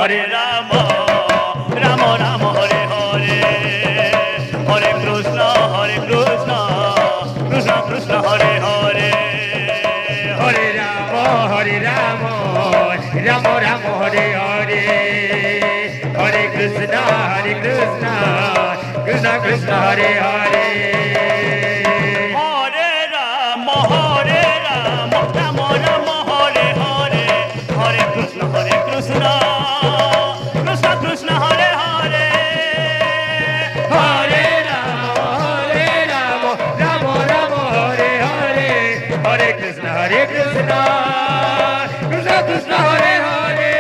Hare Ram Ram Ram Hare Hare Hare Krishna Krishna Krishna Hare Hare Hare Ram Ram Ram Hare Hare Hare Krishna Krishna Krishna Hare Hare Hare Ram Ram Ram Hare Hare Hare Krishna Krishna Krishna Hare Hare Hare Ram Ram Ram Hare Hare Hare Krishna Krishna Krishna Hare Hare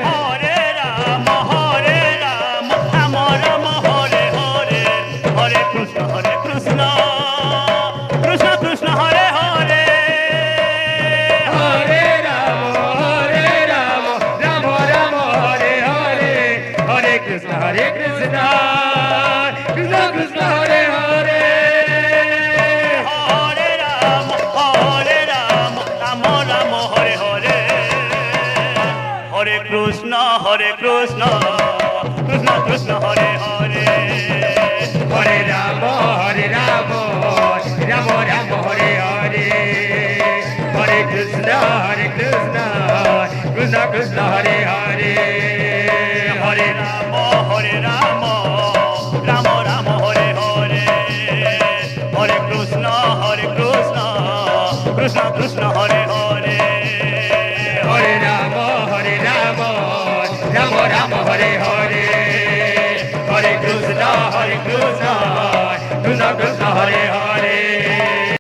Hare Ram Ram Ram Hare Hare Hare Krishna Krishna Krishna Hare Hare Hare Ram Ram Ram Hare Hare Hare Krishna Krishna Krishna Hare Hare Hare Ram Ram Ram Hare Hare Hare Krishna Krishna Krishna Hare Hare Hare Ram Ram Ram Hare Hare Hare Krishna Krishna Krishna Hare Hare Hare Ram Ram Ram Hare Hare Hare Krishna Krishna Krishna Hare Hare Hare Ram Ram Ram Hare Hare Hare Krishna Krishna Krishna Hare Hare